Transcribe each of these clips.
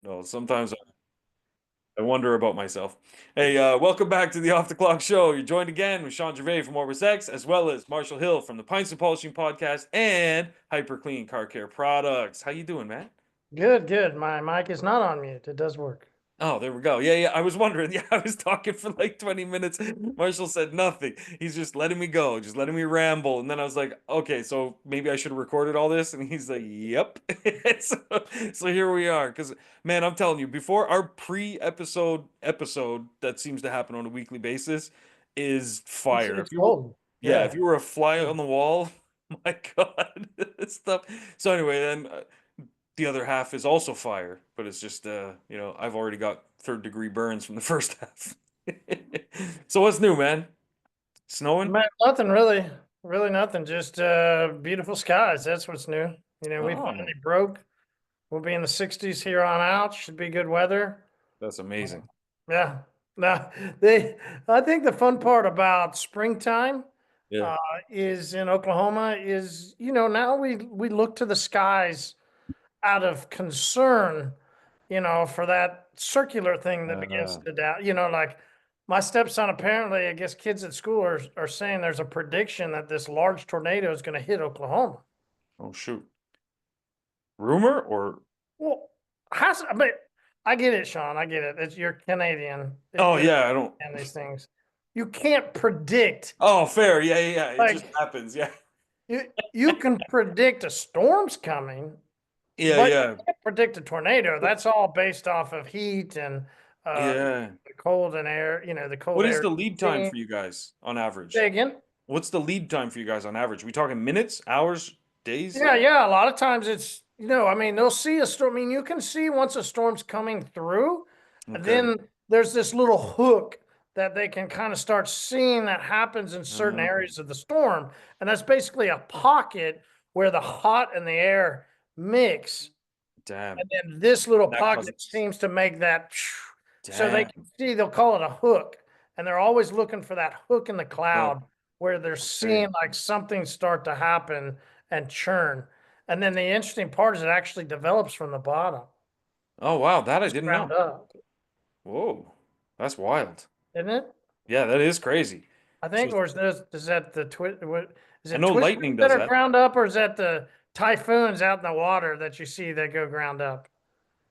No, sometimes I wonder about myself. Hey, welcome back to the Off the Clock Show. You're joined again with Sean Gervais from Orbis X, as well as Marshall Hill from the Pints and Polishing Podcast and Hyper Clean Car Care Products. How you doing, man? Good, good. My mic is not on mute. It does work. Oh, there we go. Yeah, yeah. I was wondering. Yeah, I was talking for like 20 minutes. Marshall said nothing. He's just letting me go, just letting me ramble. And then I was like, okay, so maybe I should have recorded all this. And he's like, yep. so, so here we are. Because, man, I'm telling you, before our pre-episode that seems to happen on a weekly basis is It's fire. it's golden. Yeah, if Yeah. you were a fly Yeah. on the wall, my God, stuff. So anyway, then the other half is also fire, but it's just I've already got third degree burns from the first half. So what's new, man? Snowing? Man, nothing really, really nothing. Just beautiful skies. That's what's new. We Oh, finally broke. We'll be in the 60s here on out. Should be good weather. that's amazing. Yeah. Now they I think the fun part about springtime Yeah. uh is in Oklahoma is, now we look to the skies out of concern, for that circular thing that begins Uh, to doubt, like my stepson, apparently, I guess kids at school are saying there's a prediction that this large tornado is going to hit Oklahoma. oh shoot. Rumor or Well, but I get it, Sean. I get it. You're Canadian. oh You yeah, I don't understand these things. You can't predict, oh fair, yeah, yeah, yeah. It just like, happens, yeah. you can predict a storm's coming, Yeah, but you yeah. can't predict a tornado. That's all based off of heat and uh, Yeah. the cold and air, the cold What is air. the lead time for you guys on Say average? again. What's the lead time for you guys on average? We talking minutes, hours, days? Yeah, yeah. A lot of times it's, I mean, they'll see a storm. I mean, you can see once a storm's coming through, and Okay. then there's this little hook that they can kind of start seeing that happens in certain Uh, areas of the storm. And that's basically a pocket where the hot and the air mix. damn. And then this little That pocket causes seems to make that, so they damn. can see, they'll call it a hook. And they're always looking for that hook in the Uh, cloud where they're okay. seeing like something start to happen and churn. And then the interesting part is it actually develops from the bottom, Oh wow, that I just didn't ground know. up, Whoa, that's wild. isn't it? Yeah, that is crazy. I So think, or is that the what is I it know twisters lightning that does are that. ground up, or is that the typhoons out in the water that you see that go ground up?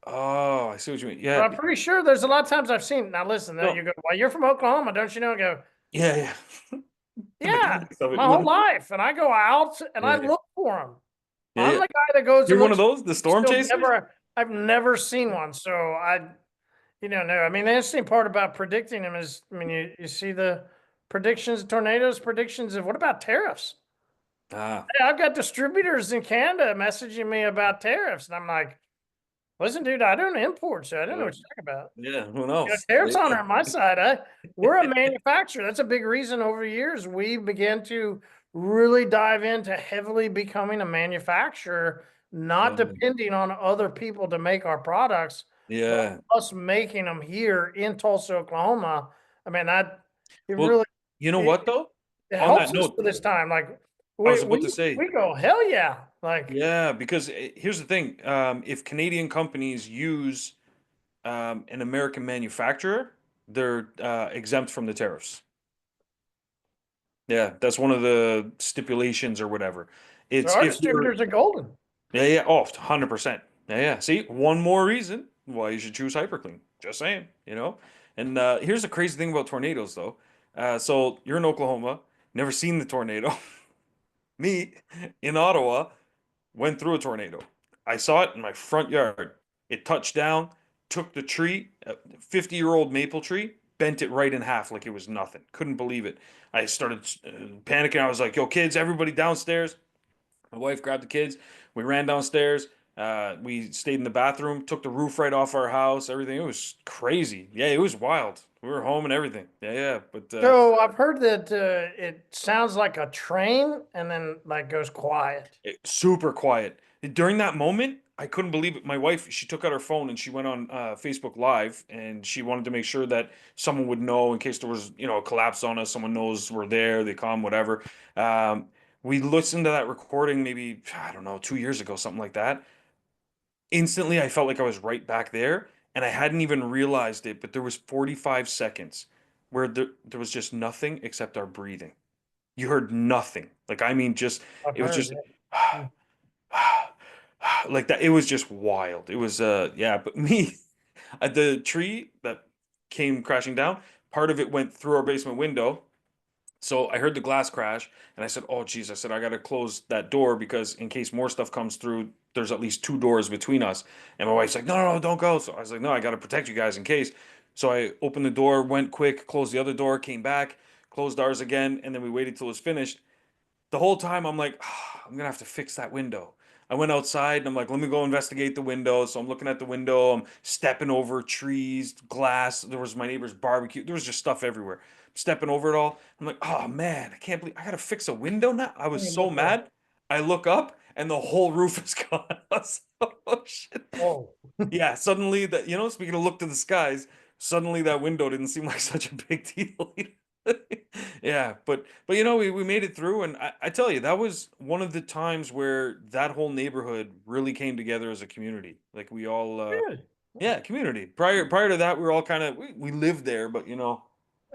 Oh, I see what you mean. But Yeah. I'm pretty sure there's a lot of times I've seen. Now listen, now No. you go, well, you're from Oklahoma, don't you know? I go, Yeah, yeah. The yeah, mechanics of it. my whole life. And I go out and I Yeah, look for them. yeah, I'm yeah. the guy that goes and You're one of looks. those, the storm chasers? I've never seen one. So no. I mean, the interesting part about predicting them is, I mean, you see the predictions, tornadoes, predictions of what about tariffs? Ah, Hey, I've got distributors in Canada messaging me about tariffs. And I'm like, listen, dude, I don't import, so I don't know uh, what you're talking about. yeah. Who knows? Tariffs Yeah, on yeah. my side. We're a manufacturer. That's a big reason over the years we began to really dive into heavily becoming a manufacturer, not depending on other people to make our products, but Yeah. us making them here in Tulsa, Oklahoma. I mean, that it Well, really you know it, what though? it On that helps us note, for this time. Like I we was about we to say, we go, hell yeah. Like yeah, because here's the thing. If Canadian companies use an American manufacturer, they're exempt from the tariffs. Yeah, that's one of the stipulations or whatever. It's our if they're distributors are golden. yeah, yeah, oh, 100%. Yeah, yeah. See, one more reason why you should choose HyperClean. Just saying, you know? And here's the crazy thing about tornadoes, though. So you're in Oklahoma, never seen the tornado. Me in Ottawa went through a tornado. I saw it in my front yard. It touched down, took the tree, a 50-year-old maple tree, bent it right in half like it was nothing. Couldn't believe it. I started panicking. I was like, yo, kids, everybody downstairs. My wife grabbed the kids. We ran downstairs. We stayed in the bathroom, took the roof right off our house, everything. It was crazy. Yeah, it was wild. We were home and everything. Yeah, yeah. But So I've heard that it sounds like a train and then like goes quiet. super quiet. During that moment, I couldn't believe it. My wife, she took out her phone and she went on Facebook Live and she wanted to make sure that someone would know in case there was, a collapse on us. Someone knows we're there, they come, whatever. Um, we listened to that recording maybe, I don't know, 2 years ago, something like that. instantly I felt like I was right back there, and I hadn't even realized it, but there was 45 seconds where there was just nothing except our breathing. You heard nothing. Like, I mean, just I've it was heard just it. Mm. like that. It was just wild. It was yeah, but me the tree that came crashing down, part of it went through our basement window. So I heard the glass crash and I said, "Oh geez," I said, "I got to close that door because in case more stuff comes through, there's at least two doors between us." And my wife's like, "No, no, no, don't go." So I was like, "No, I got to protect you guys in case." So I opened the door, went quick, closed the other door, came back, closed ours again, and then we waited till it was finished. The whole time I'm like, "Ah, I'm gonna have to fix that window." I went outside and I'm like, let me go investigate the window. So I'm looking at the window, I'm stepping over trees, glass. There was my neighbor's barbecue. There was just stuff everywhere. Stepping over it all. I'm like, oh man, I can't believe I gotta fix a window now. I was You so look at, mad. I look up and the whole roof is gone. I was like, oh shit. whoa. Yeah, suddenly that, speaking of look to the skies, suddenly that window didn't seem like such a big deal. Yeah, but we made it through, and I tell you, that was one of the times where that whole neighborhood really came together as a community. Like we all Good. yeah, community. Prior to that, we were all kind of we lived there, but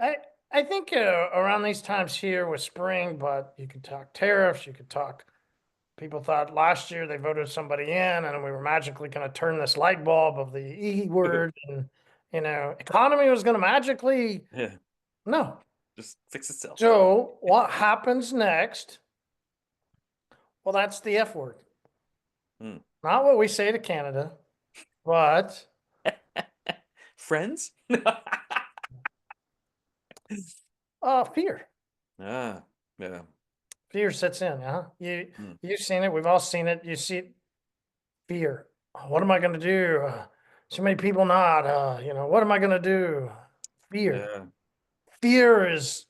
I I think around these times here with spring, but you could talk tariffs, you could talk. People thought last year they voted somebody in, and we were magically going to turn this light bulb of the E word, and economy was going to magically yeah, no. just fix itself. So what happens next? Well, that's the F word. Hmm. Not what we say to Canada, but Friends? fear. Ah, yeah. Fear sets in. Huh? Hmm. You've seen it. We've all seen it. You see it, fear. What am I going to do? So many people not. What am I going to do? Fear. Yeah. Fear is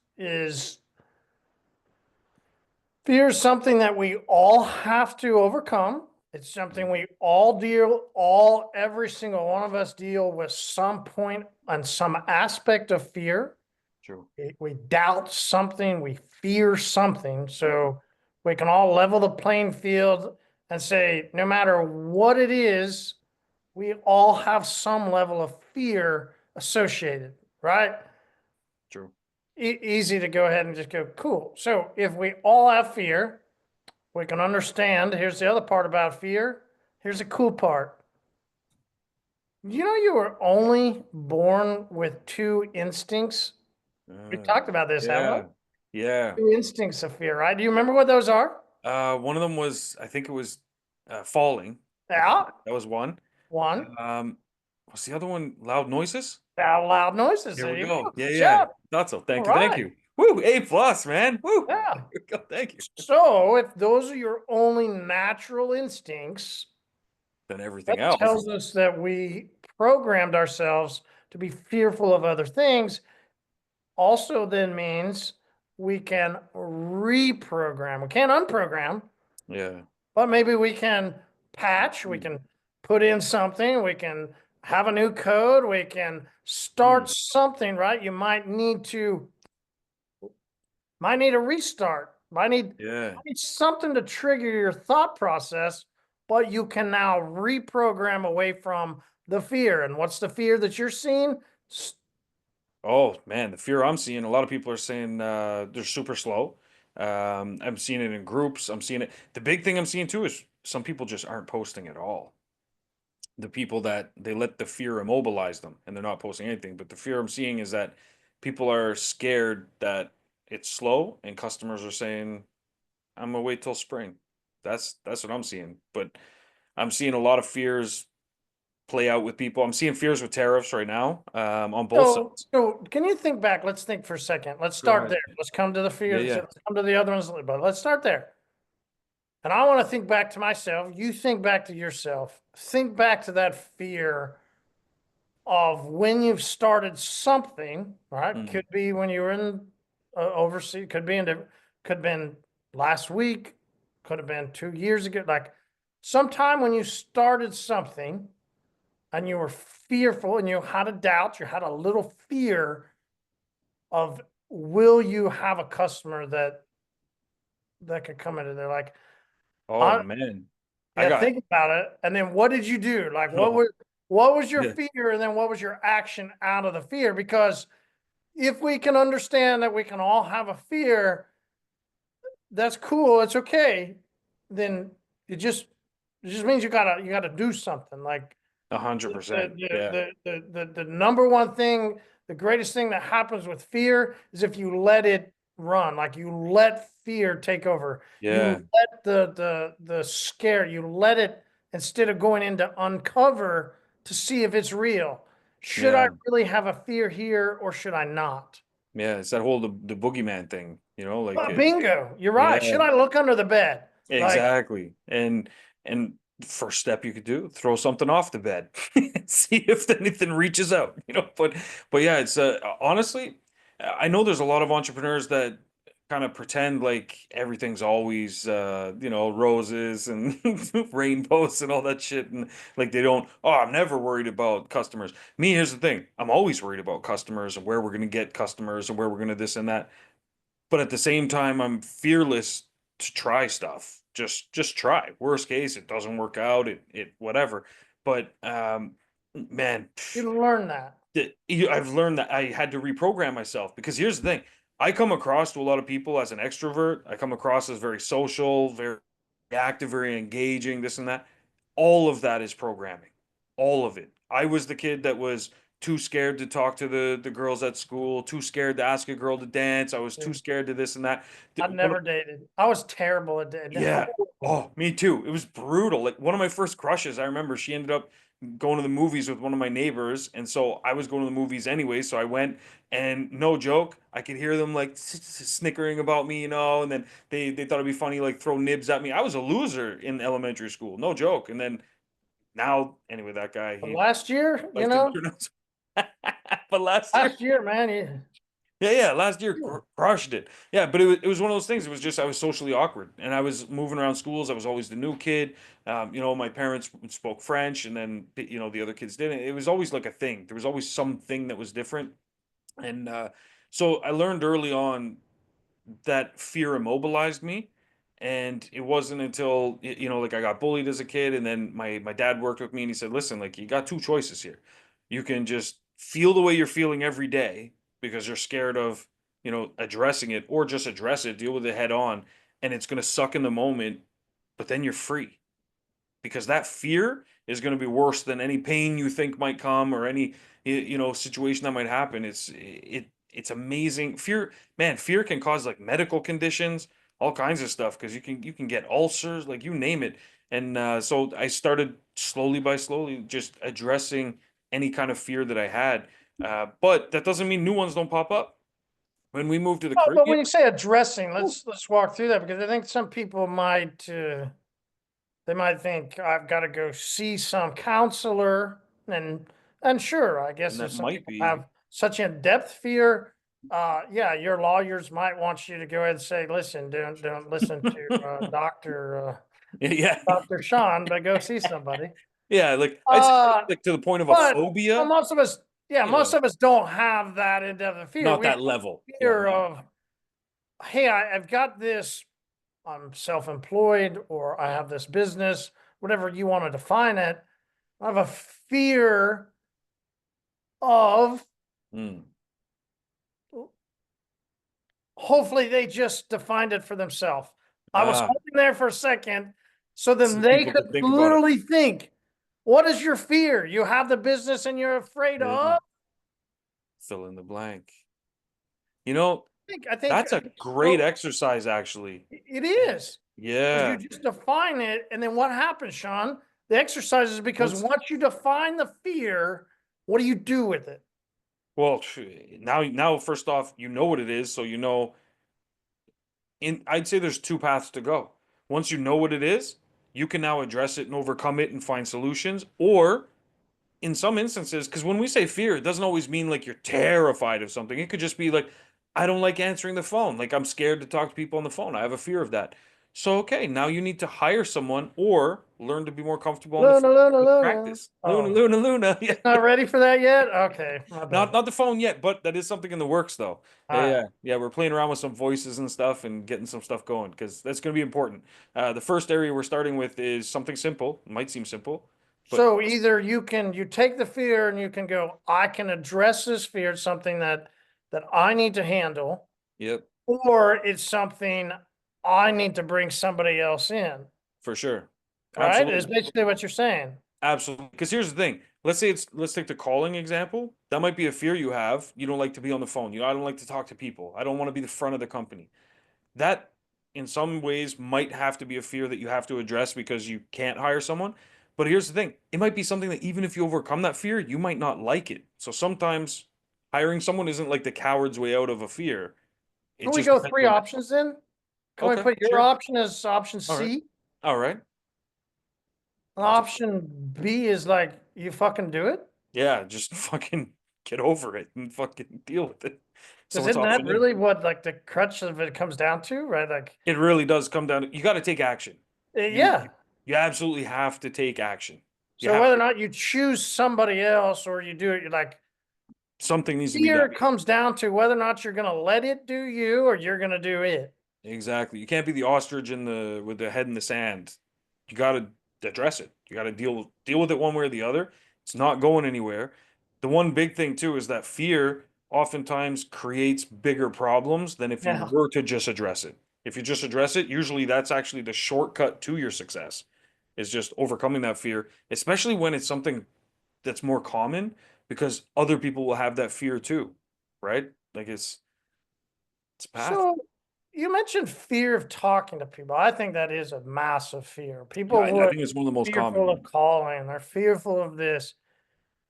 something that we all have to overcome. It's Mhm. something we every single one of us deal with some point on some aspect of fear. True. We doubt something, we fear something. So we can all level the playing field and say, no matter what it is, we all have some level of fear associated, right? True. Easy to go ahead and just go, cool. So if we all have fear, we can understand. Here's the other part about fear. Here's the cool part. You were only born with two instincts. We've Uh, talked about this, haven't we? yeah. Yeah. Two instincts of fear, right? Do you remember what those are? One of them was, I think it was falling. I think Yeah. that was one. One, Um, was the other one loud noises? loud noises. Here There we you go. go. Yeah, Good yeah. job. Thought so. All Thank you. Thank right. you. Woo, A plus, man. Woo. There Yeah. we go. Thank you. So if those are your only natural instincts, Then that everything else. tells us that we programmed ourselves to be fearful of other things. Also, then means we can reprogram. We can't unprogram, Yeah. but maybe we can patch, we Mm. can put in something, we can have a new code, we can Mm. start something, right? You might need a restart, Yeah. might need something to trigger your thought process, but you can now reprogram away from the fear. And what's the fear that you're seeing? Oh man, the fear I'm seeing, a lot of people are saying they're super slow. I'm seeing it in groups. I'm seeing it. The big thing I'm seeing too is some people just aren't posting at all. The people that they let the fear immobilize them and they're not posting anything. But the fear I'm seeing is that people are scared that it's slow and customers are saying, I'm gonna wait till spring. That's what I'm seeing. But I'm seeing a lot of fears play out with people. I'm seeing fears with tariffs right now, on both So, sides. so can you think back? Let's think for a second. Let's Go start ahead. there. Let's come to the Yeah, fears. yeah. Let's come to the other ones, but let's start there. And I want to think back to myself. You think back to yourself. Think back to that fear of when you've started something, right? Mm, Could be when you were in overseas, could have been last week, could have been 2 years ago. Like sometime when you started something and you were fearful and you had a doubt, you had a little fear of will you have a customer that could come into there like oh I man. I Yeah, got think about it. And then what did you do? Like oh, what was your yeah, fear and then what was your action out of the fear? Because if we can understand that we can all have a fear, that's cool, it's okay. Then it just it just means you gotta do something. Like 100%. Yeah. the number one thing, the greatest thing that happens with fear is if you let it run, like you let fear take over. Yeah. You let the scare, you let it instead of going in to uncover to see if it's real. Should I Yeah. really have a fear here or should I not? Yeah. It's that whole the boogeyman thing, like it. Bingo, you're right. Should Yeah. I look under the bed? Like, Exactly. And first step you could do, throw something off the bed. See if anything reaches out. But yeah, it's honestly, I know there's a lot of entrepreneurs that kind of pretend like everything's always roses and rainbows and all that shit, and like they don't, oh, I'm never worried about customers. Me, here's the thing. I'm always worried about customers and where we're going to get customers and where we're going to this and that. But at the same time, I'm fearless to try stuff. Just try. Worst case, it doesn't work out. It whatever. But man, you learn that. I've learned that I had to reprogram myself because here's the thing. I come across to a lot of people as an extrovert. I come across as very social, very active, very engaging, this and that. All of that is programming. All of it. I was the kid that was too scared to talk to the girls at school, too scared to ask a girl to dance. I was too scared to this and that. I never dated. I was terrible at dating. Yeah. Horrible. Oh, me too. It was brutal. Like one of my first crushes, I remember she ended up going to the movies with one of my neighbors, and so I was going to the movies anyway, so I went, and no joke, I could hear them like snickering about me, and then they thought it'd be funny like throw nibs at me. I was a loser in elementary school, no joke. And then now, anyway, that guy, But he last year, life didn't turn out but last year, last year, man, you, yeah, last year crushed it. Yeah, but it was one of those things. It was just I was socially awkward, and I was moving around schools. I was always the new kid. My parents spoke French, and then the other kids didn't. It was always like a thing. There was always something that was different, and so I learned early on that fear immobilized me. And it wasn't until like I got bullied as a kid, and then my dad worked with me, and he said, "Listen, like you got two choices here. You can just feel the way you're feeling every day because you're scared of addressing it, or just address it, deal with it head on, and it's gonna suck in the moment, but then you're free." Because that fear is going to be worse than any pain you think might come or any situation that might happen. It's amazing. Fear, man, fear can cause like medical conditions, all kinds of stuff because you can get ulcers, like you name it. And so I started slowly by slowly just addressing any kind of fear that I had. But that doesn't mean new ones don't pop up. When we moved to the oh, but Caribbean, when you say addressing, ooh, let's walk through that because I think some people might they might think I've got to go see some counselor and sure, I and guess if that some might people be, have such in-depth fear, yeah, your lawyers might want you to go ahead and say, listen, don't listen to yeah, Dr. Sean, but go see somebody. yeah, like I'd say Uh, like to the point of a but phobia. most of us, yeah, Yeah, most of us don't have that in-depth fear. not We have that level. Yeah, fear of, hey, I've got this, I'm self-employed, or I have this business, whatever you want to define it. I have a fear of, mm. hopefully they just defined it for themselves. I was Ah, hoping there for a second, so then so they people could could think about it. literally think, what is your fear? You have the business and you're afraid Yeah, of? fill in the blank. You know, I think that's a great so exercise, actually. it is. Because you Yeah. just define it, and then what happens, Sean? The exercise is because Let's. once you define the fear, what do you do with it? Well, now, first off, you know what it is, so I'd say there's two paths to go. Once you know what it is, you can now address it and overcome it and find solutions, or in some instances, because when we say fear, it doesn't always mean like you're terrified of something. It could just be like, I don't like answering the phone. Like I'm scared to talk to people on the phone. I have a fear of that. So, okay, now you need to hire someone or learn to be more comfortable on the phone Luna, Luna, with Luna. practice. Luna, Oh, Luna, Luna. Yeah. it's not ready for that yet? Okay, my Not bad. not the phone yet, but that is something in the works though. All Yeah, right. yeah. Yeah, we're playing around with some voices and stuff and getting some stuff going because that's going to be important. The first area we're starting with is something simple. It might seem simple, but So either you take the fear and you can go, I can address this fear. It's something that I need to handle, yep, or it's something I need to bring somebody else in. for sure. Right? Is Absolutely. basically what you're saying. Absolutely. Because here's the thing. Let's take the calling example. That might be a fear you have. You don't like to be on the phone. I don't like to talk to people. I don't want to be the front of the company. That in some ways might have to be a fear that you have to address because you can't hire someone. But here's the thing. It might be something that even if you overcome that fear, you might not like it. So sometimes hiring someone isn't like the coward's way out of a fear. It Can we just go depends three on. options then? Can we Okay, put your sure. option as option All right. C? All right. And I'll take option B is like you fucking do it? Yeah, just fucking get over it and fucking deal with it. So Because what's isn't that option A? really what like the crutch of it comes down to, right? Like, It really does come down to you got to take action. You yeah. you absolutely have to take action. You So have whether or to. not you choose somebody else or you do it, you're like Something needs to be fear done. comes down to whether or not you're gonna let it do you or you're gonna do it. Exactly. You can't be the ostrich in the with the head in the sand. You got to address it. You got to deal with it one way or the other. It's not going anywhere. The one big thing too is that fear oftentimes creates bigger problems than if you Yeah. were to just address it. If you just address it, usually that's actually the shortcut to your success. Is just overcoming that fear, especially when it's something that's more common because other people will have that fear too, right? Like it's a path. So you mentioned fear of talking to people. I think that is a massive fear. Yeah, People I who are think it's one of the most fearful common. of calling, they're fearful of this.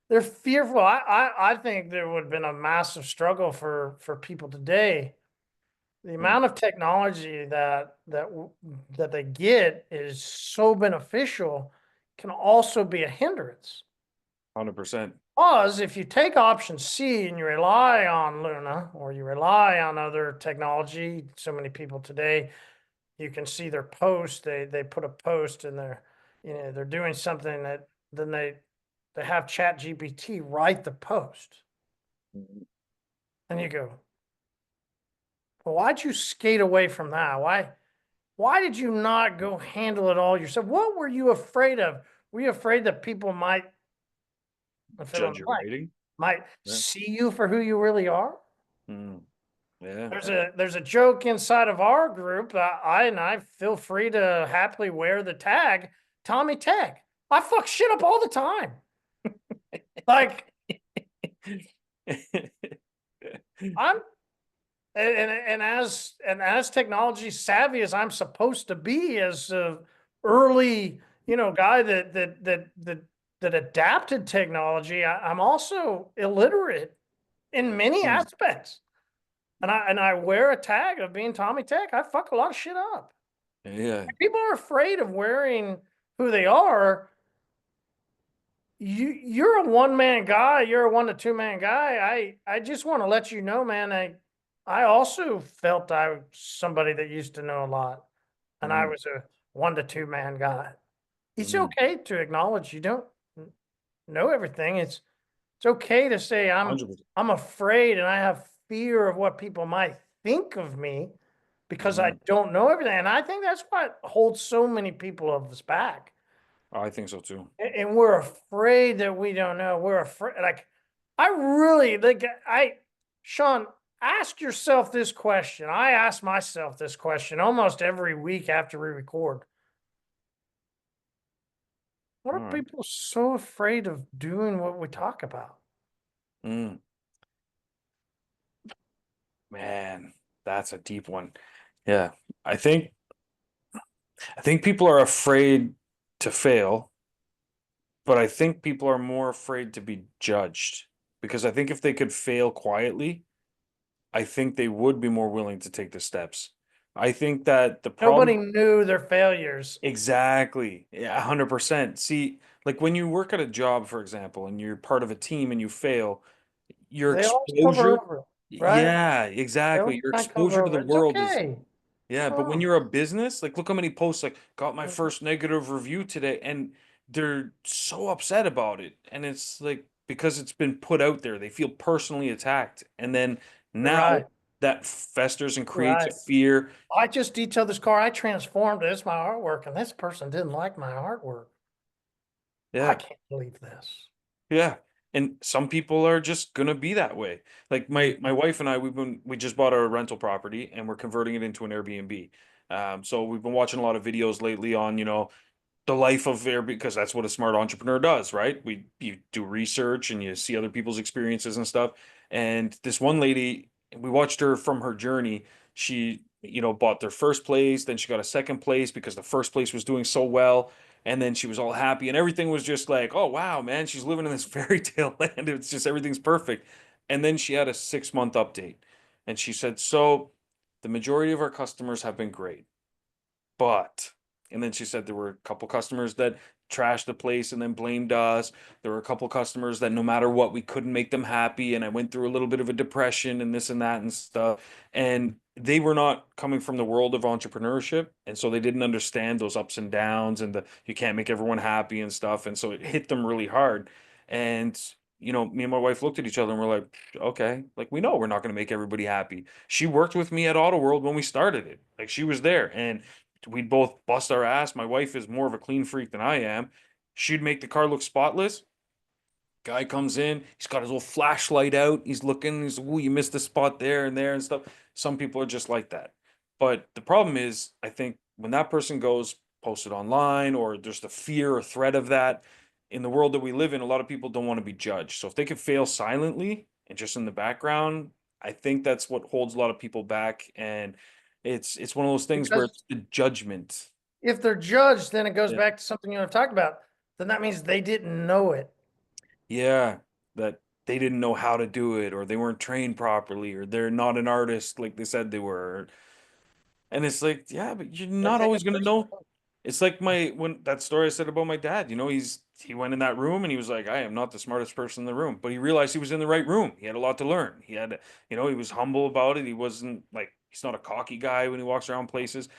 They're fearful. I think there would have been a massive struggle for people today. The Mm, amount of technology that they get is so beneficial, can also be a hindrance. 100%. Because if you take option C and you rely on Luna or you rely on other technology, so many people today, you can see their post. They put a post and they're doing something that then they have Chat GPT write the post. And you go, well, why'd you skate away from that? Why did you not go handle it all yourself? What were you afraid of? Were you afraid that people might, fill in Judge the your blank, rating. might Yeah. see you for who you really are? Mm, yeah. There's a joke inside of our group that I feel free to happily wear the tag Tommy Tech. I fuck shit up all the time. Like I'm and as technology savvy as I'm supposed to be as a early guy that adapted technology, I'm also illiterate in many Mm, aspects. And I wear a tag of being Tommy Tech. I fuck a lot of shit up. yeah. People are afraid of wearing who they are. You're a one man guy. You're a 1 to 2 man guy. I just want to let you know, man. I also felt I was somebody that used to know a lot, and I Mm, was a 1 to 2 man guy. It's mm, okay to acknowledge you don't know everything. It's okay to say 100%. I'm afraid and I have fear of what people might think of me because I Mm, don't know everything. And I think that's what holds so many people of us back. I think so too. And we're afraid that we don't know. We're afraid. Like, I really, like, Sean, ask yourself this question. I ask myself this question almost every week after we record. What All are right. people so afraid of doing what we talk about? Mm, man, that's a deep one. Yeah. I think I think people are afraid to fail, but I think people are more afraid to be judged because I think if they could fail quietly, I think they would be more willing to take the steps. I think that the problem. Nobody knew their failures. Exactly. Yeah, 100%. See, like when you work at a job, for example, and you're part of a team and you fail, your They always cover exposure, over it, right? yeah, They always exactly. Your kind of cover exposure to the over it. It's world is okay. Yeah, but when Oh, you're a business, like look how many posts like got my mhm. first negative review today, and they're so upset about it. And it's like because it's been put out there, they feel personally attacked. And then You're now right. that festers and You're creates a right. fear. I just detailed this car. I transformed it. It's my artwork, and this person didn't like my artwork. I Yeah. can't believe this. Yeah. And some people are just gonna be that way. Like my Mhm. wife and I, we just bought a rental property and we're converting it into an Airbnb. So we've been watching a lot of videos lately on, the life of Airbnb because that's what a smart entrepreneur does, right? You do research and you see other people's experiences and stuff. And this one lady, we watched her from her journey. She, bought their first place, then she got a second place because the first place was doing so well. And then she was all happy and everything was just like, oh wow, man, she's living in this fairy tale land. It's just everything's perfect. And then she had a 6 month update. And she said, so the majority of our customers have been great. But, and then she said there were a couple customers that trashed the place and then blamed us. There were a couple customers that no matter what, we couldn't make them happy. And I went through a little bit of a depression and this and that and stuff. And they were not coming from the world of entrepreneurship. And so they didn't understand those ups and downs and the you can't make everyone happy and stuff. And so it hit them really hard. And me and my wife looked at each other and we're like, okay, like we know we're not going to make everybody happy. She worked with me at Auto World when we started it. Like she was there and we'd both bust our ass. My wife is more of a clean freak than I am. She'd make the car look spotless. Guy comes in, he's got his little flashlight out. He's looking, he's, ooh, you missed a spot there and there and stuff. Some people are just like that. But the problem is, I think when that person goes posted online or there's the fear or threat of that, in the world that we live in, a lot of people don't want to be judged. So if they could fail silently and just in the background, I think that's what holds a lot of people back. And it's one of those things where Because it's the judgment. if they're judged, then it goes Yeah. back to something you have talked about. Then that means they didn't know it. Yeah, that they didn't know how to do it, or they weren't trained properly, or they're not an artist like they said they were. And it's like, yeah, but you're They're not taking always it gonna know. personally. It's like my when that story I said about my dad, he went in that room and he was like, I am not the smartest person in the room, but he realized he was in the right room. He had a lot to learn. He was humble about it. He wasn't like he's not a cocky guy when he walks around places.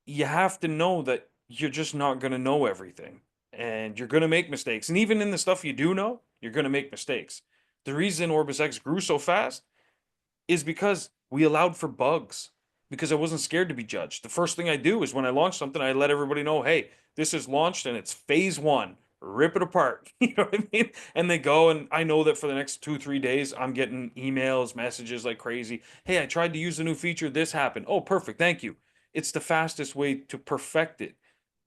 You have to know that you're just not going to know everything and you're going to make mistakes. And even in the stuff you do know, you're going to make mistakes. The reason Orbis X grew so fast is because we allowed for bugs because I wasn't scared to be judged. The first thing I do is when I launch something, I let everybody know, hey, this is launched and it's phase one. Rip it apart. You know what I mean? And they go, and I know that for the next 2, 3 days, I'm getting emails, messages like crazy. Hey, I tried to use the new feature. This happened. Oh, perfect. Thank you. It's the fastest way to perfect it.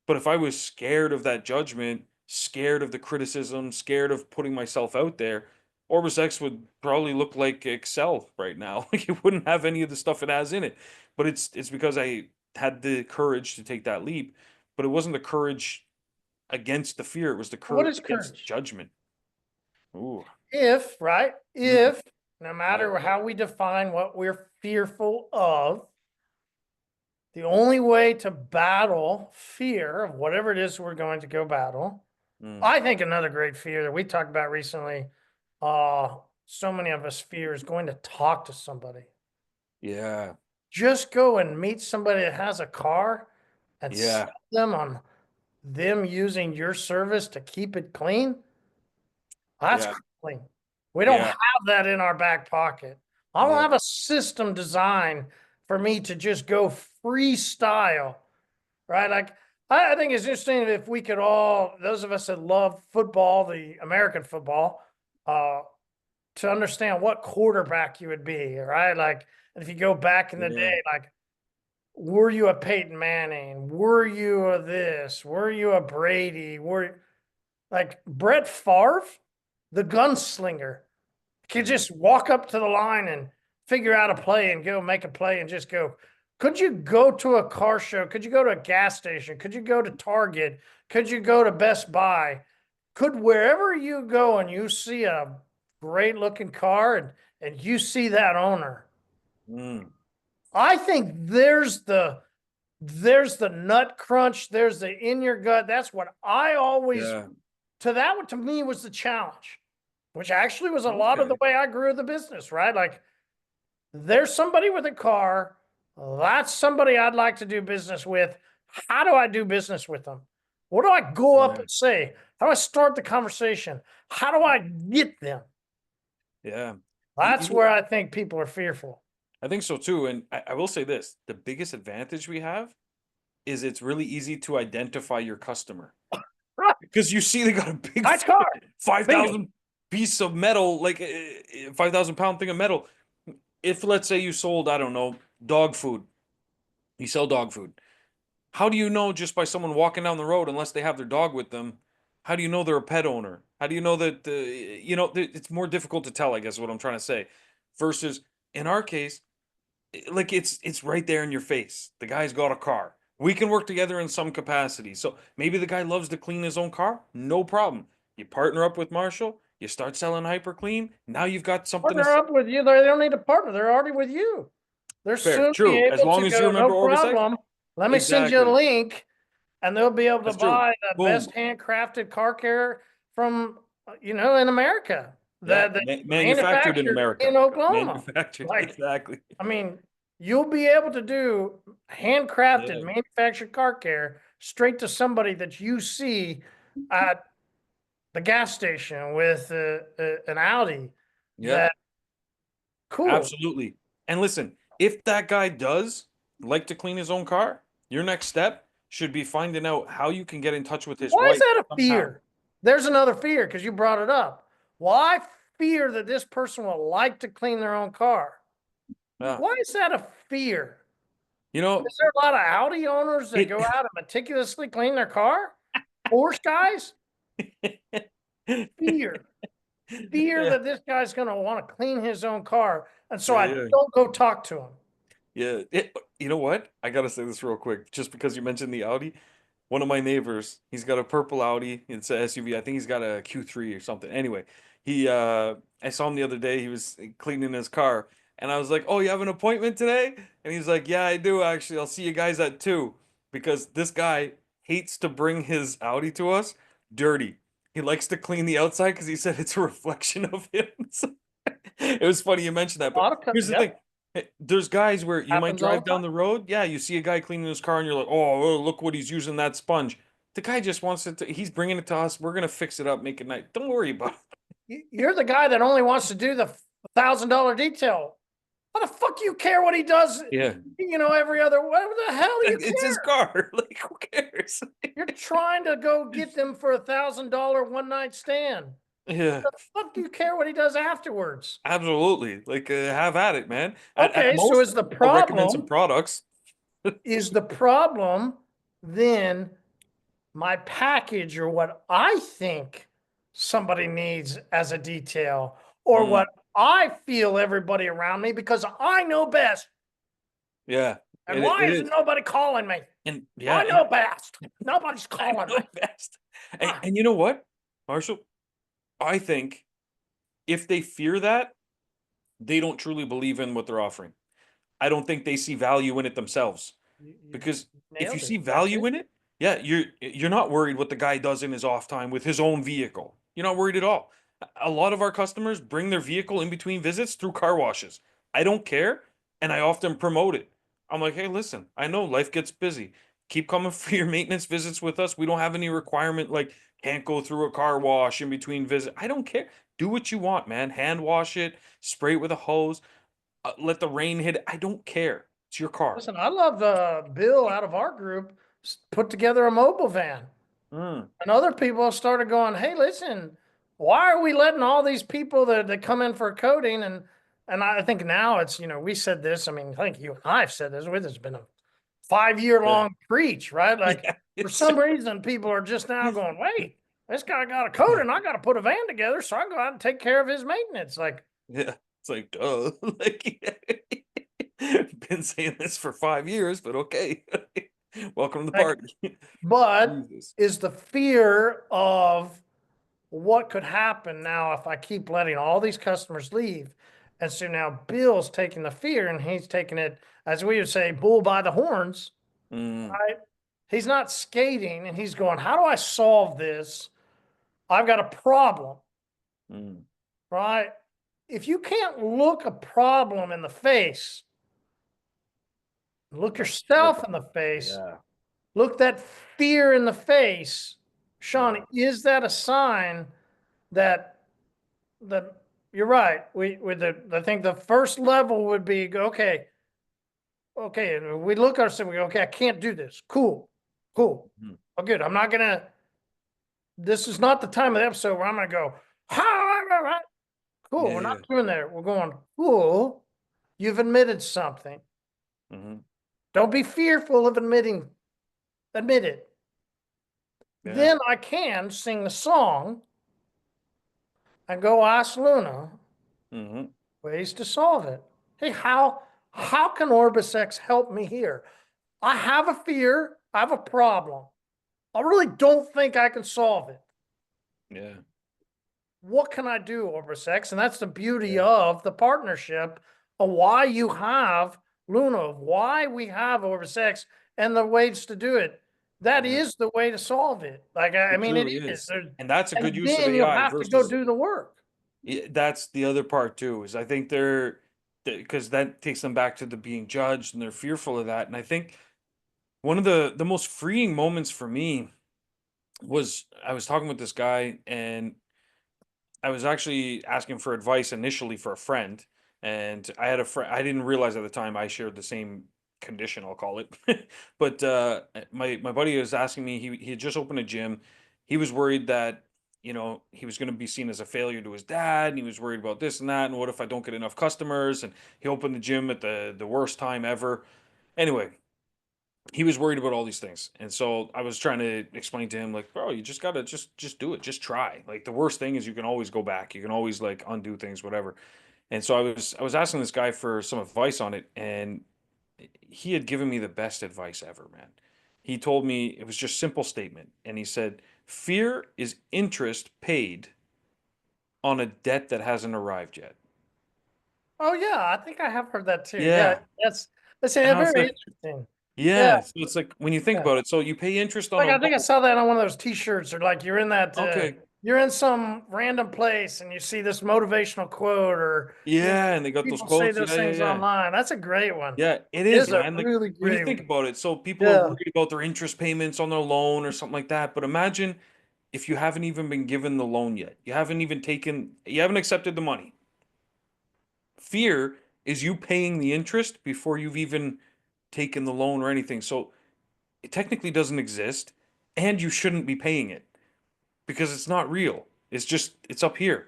But if I was scared of that judgment, scared of the criticism, scared of putting myself out there, Orbis X would probably look like Excel right now. Like it wouldn't have any of the stuff it has in it. But it's because I had the courage to take that leap. But it wasn't the courage against the fear, it was the What courage is against courage? judgment. Ooh. If, right? Mm, If, no yeah. matter how we define what we're fearful of, the only way to battle fear of whatever it is we're going to go battle, Mm, I think another great fear that we talked about recently, so many of us fear is going to talk to somebody. yeah. Just go and meet somebody that has a car and Yeah. sell them on them using your service to keep it clean. That's Yeah. clean. We don't Yeah. have that in our back pocket. I don't Yeah. have a system designed for me to just go freestyle, right? Like, I think it's interesting if we could all, those of us that love football, the American football, uh, to understand what quarterback you would be, right? Like, if you go back in the Yeah. day, like, were you a Peyton Manning? Were you a this? Were you a Brady? Were like Brett Favre, the gunslinger, could Mm, just walk up to the line and figure out a play and go make a play and just go. Could you go to a car show? Could you go to a gas station? Could you go to Target? Could you go to Best Buy? Could wherever you go and you see a great looking car and you see that owner, mm, I think there's the nut crunch, there's the in your gut. That's what I always yeah. to that one to me was the challenge, which actually was a lot of the Okay. way I grew the business, right? Like there's somebody with a car. That's somebody I'd like to do business with. How do I do business with them? What do I go up Yeah. and say? How do I start the conversation? How do I get them? Yeah. That's where I think people are fearful. I think so too. And I will say this, the biggest advantage we have is it's really easy to identify your customer Right. because you see they got a big Nice car. Bingo. 5,000 piece of metal, like 5,000 pound thing of metal. If let's say you sold, I don't know, dog food, you sell dog food. How do you know just by someone walking down the road, unless they have their dog with them? How do you know they're a pet owner? How do you know that, it's more difficult to tell, I guess, is what I'm trying to say. Versus in our case, like it's right there in your face. The guy's got a car. We can work together in some capacity. So maybe the guy loves to clean his own car. No problem. You partner up with Marshall. You start selling hyper clean. Now you've got something to Partner sell. up with you. They don't need a partner. They're already with you. They'll Fair, soon be true. As able long to as you go, no remember Orbisec. problem. Let me send you a Exactly. link and they'll be able to That's true. buy the Boom. best handcrafted car care from, in America Yeah. that Manufactured in manufactured America. in Oklahoma. Manufactured. Like, Exactly. I mean, you'll be able to do handcrafted Yeah. manufactured car care straight to somebody that you see at the gas station with an Audi. Yeah. That cool. Absolutely. And listen, if that guy does like to clean his own car, your next step should be finding out how you can get in touch with his Why is wife that a somehow. fear? There's another fear because you brought it up. Why fear that this person will like to clean their own car? Yeah. Why is that a fear? You know, Is there a lot of Audi owners that it go out and meticulously clean their car? Porsche guys? Fear. Fear yeah, that this guy's going to want to clean his own car. And so yeah, I yeah. don't go talk to him. Yeah. You know what? I gotta say this real quick, just because you mentioned the Audi. One of my neighbors, he's got a purple Audi. It's a SUV. I think he's got a Q3 or something. Anyway, I saw him the other day. He was cleaning his car, and I was like, "Oh, you have an appointment today?" And he's like, "Yeah, I do actually. I'll see you guys at 2." Because this guy hates to bring his Audi to us dirty. He likes to clean the outside because he said it's a reflection of him. So, it was funny you mentioned that, A but lot of, here's the thing. yep, There's guys where you might happens all drive the time. down the road. Yeah, you see a guy cleaning his car and you're like, oh, look what he's using that sponge. The guy just wants it to, he's bringing it to us. We're going to fix it up, make it nice. Don't worry about You're the guy that only wants to do the $1,000 detail. How the fuck you care what he does? it. Yeah. Every other. What the hell do you It's his care? car. Like, who cares? You're trying to go get them for $1,000 one night stand. Yeah, The fuck do you care what he does afterwards? absolutely. Like, have at it, man. At Okay, so most, I'll recommend some products. is the problem then my package or what I think somebody needs as a detail or Mm, what I feel everybody around me because I know best. yeah, And it why isn't is. nobody calling me? And yeah, I know best. Nobody's I calling know me. best. Ah, And you know what, Marshall? I think if they fear that, they don't truly believe in what they're offering. I don't think they see value in it themselves. you Because if you nailed it. see That too. value in it, yeah, you're not worried what the guy does in his off time with his own vehicle. You're not worried at all. A lot of our customers bring their vehicle in between visits through car washes. I don't care, and I often promote it. I'm like, hey, listen, I know life gets busy. Keep coming for your maintenance visits with us. We don't have any requirement like can't go through a car wash in between visits. I don't care. Do what you want, man. Hand wash it, spray it with a hose, let the rain hit it. I don't care. It's your car. Listen, I love Bill out of our group put together a mobile van. Mm, And other people started going, hey, listen, why are we letting all these people that come in for coding? And I think now it's, we said this. I mean, I think you and I have said this with it's been a 5 year yeah. long preach, right? Like Yeah, for it's some reason, people are just now going, wait, this guy got a code and I got to put a van together. So I go out and take care of his maintenance. Like, yeah. It's like, duh. Like, been saying this for 5 years, but okay. Welcome to the like, party. but Jesus. is the fear of what could happen now if I keep letting all these customers leave? And so now Bill's taking the fear and he's taking it, as we would say, bull by the horns, Mm, right? He's not skating and he's going, how do I solve this? I've got a problem, mm, right? If you can't look a problem in the face, Look That's good. yourself in the face. Yeah. Look that fear in the face. Sean, Yeah. is that a sign that that you're right? I think the first level would be okay, okay, and we look at ourselves, we go, okay, I can't do this. Cool, cool. Mhm. Oh, good. I'm not gonna, this is not the time of the episode where I'm gonna go, ha, cool. Yeah. We're not Yeah. doing that. We're going, cool. You've admitted something. Hmm. Don't be fearful of admitting, admit it. Yeah. Then I can sing the song and go ask Luna Hmm. ways to solve it. Hey, how can Orbis X help me here? I have a fear, I have a problem. I really don't think I can solve it. Yeah. What can I do, Orbis X? And that's the beauty Yeah. of the partnership of why you have Luna, of why we have Orbis X and the ways to do it. That Yeah. is the way to solve it. Like, I It mean, it truly is. is. And that's a good And use of then you AI have to go versus do the work. that's the other part too, is I think they're because that takes them back to the being judged and they're fearful of that. And I think one of the most freeing moments for me was I was talking with this guy and I was actually asking for advice initially for a friend, and I had a friend. I didn't realize at the time I shared the same condition, I'll call it. But my buddy was asking me. He had just opened a gym. He was worried that he was going to be seen as a failure to his dad, and he was worried about this and that. And what if I don't get enough customers? And he opened the gym at the worst time ever. Anyway, he was worried about all these things, and so I was trying to explain to him, like, bro, you just gotta just do it, just try. Like, the worst thing is you can always go back, you can always like undo things, whatever. And so I was asking this guy for some advice on it, and he had given me the best advice ever, man. He told me it was just simple statement, and he said, fear is interest paid on a debt that hasn't arrived yet. Oh yeah, I think I have heard that too. Yeah, Yeah. that's And I was very like, interesting. Yeah, yeah, so it's like when you think yeah. about it, so you pay interest on a Like I think I loan. saw that on one of those T-shirts, or like you're in that Okay. you're in some random place and you see this motivational quote, or Yeah, and they got those people say quotes. those Yeah, yeah, things yeah. online. That's a great one. Yeah, it It is, is a man. Like really when you great think one. about it, so people are Yeah. worried about their interest payments on their loan or something like that. But imagine if you haven't even been given the loan yet. You haven't accepted the money. Fear is you paying the interest before you've even taken the loan or anything. So it technically doesn't exist, and you shouldn't be paying it because it's not real. It's up here.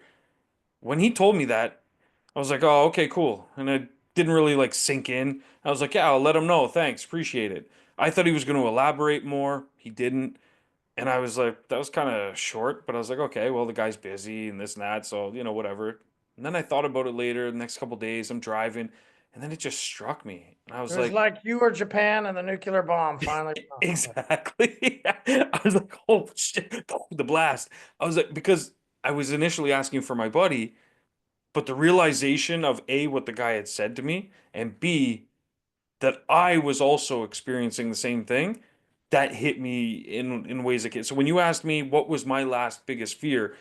When he told me that, I was like, oh, okay, cool. And it didn't really like sink in. I was like, yeah, I'll let him know. Thanks. Appreciate it. I thought he was going to elaborate more. He didn't. And I was like, that was kind of short, but I was like, okay, well, the guy's busy and this and that. So, whatever. And then I thought about it later, the next couple days, I'm driving, and then it just struck me. And I It was was like, like you or Japan and the nuclear bomb finally went off. exactly. I was like, oh, shit, the blast. I was like, because I was initially asking for my buddy. But the realization of A, what the guy had said to me, and B, that I was also experiencing the same thing, that hit me in ways that can. So when you asked me what was my last biggest fear,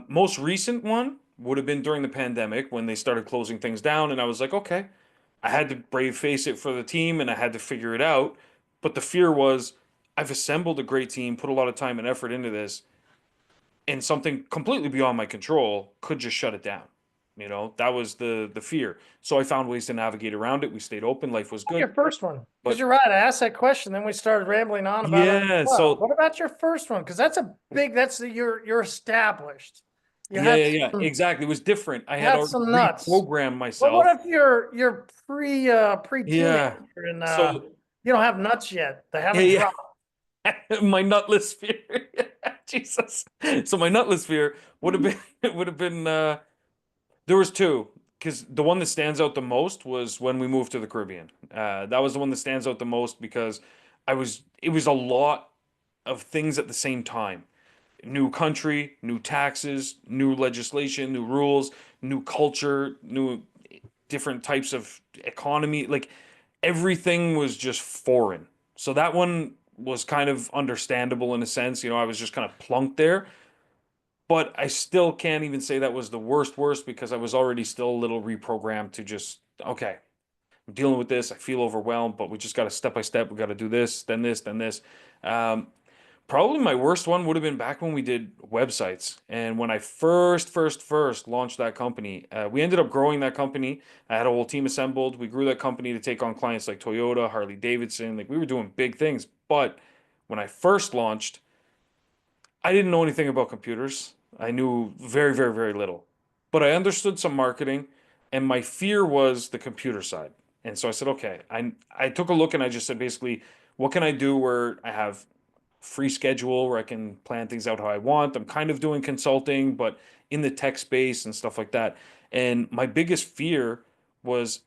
most recent one would have been during the pandemic when they started closing things down, and I was like, okay, I had to brave face it for the team, and I had to figure it out. But the fear was, I've assembled a great team, put a lot of time and effort into this, and something completely beyond my control could just shut it down. That was the fear. So I found ways to navigate around it. We stayed open. Life was good. Your first one, because But you're right. I asked that question, then we started rambling on about it. yeah, Well, so what about your first one? Because that's a big. That's you're established. You yeah, had yeah, yeah, some, exactly. It was different. I you had had already some nuts. reprogrammed Well, myself. what if you're pre-teenager Yeah. and So you don't have nuts yet? They haven't yeah, dropped. yeah. My nutless fear. Jesus. So my nutless fear would have been it would have been there was two, because the one that stands out the most was when we moved to the Caribbean. That was the one that stands out the most because it was a lot of things at the same time. New country, new taxes, new legislation, new rules, new culture, new different types of economy. Like everything was just foreign. So that one was kind of understandable in a sense. I was just kind of plunked there. But I still can't even say that was the worst because I was already still a little reprogrammed to just, okay, I'm dealing with this. I feel overwhelmed, but we just got to step by step. We got to do this, then this, then this. Um, Probably my worst one would have been back when we did websites. And when I first launched that company, we ended up growing that company. I had a whole team assembled. We grew that company to take on clients like Toyota, Harley Davidson. Like we were doing big things. But when I first launched, I didn't know anything about computers. I knew very little. But I understood some marketing, and my fear was the computer side. And so I said, okay, I took a look and I just said basically, what can I do where I have free schedule where I can plan things out how I want. I'm kind of doing consulting, but in the tech space and stuff like that. And my biggest fear was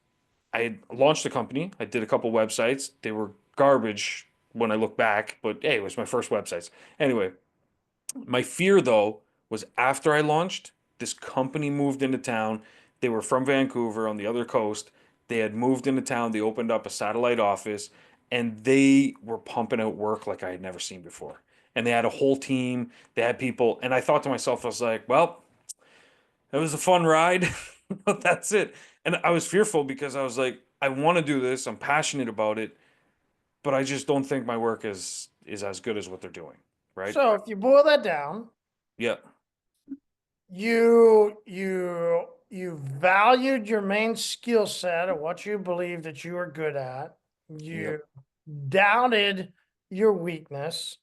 I had launched a company. I did a couple websites. They were garbage when I look back, but hey, it was my first websites. Anyway, my fear though was after I launched, this company moved into town. They were from Vancouver on the other coast. They had moved into town. They opened up a satellite office and they were pumping out work like I had never seen before. And they had a whole team, they had people. And I thought to myself, I was like, well, it was a fun ride, but that's it. And I was fearful because I was like, I want to do this. I'm passionate about it, but I just don't think my work is as good as what they're doing. Right? So if you boil that down, Yeah. you valued your main skill set of what you believe that you are good at. Yep. You doubted your weakness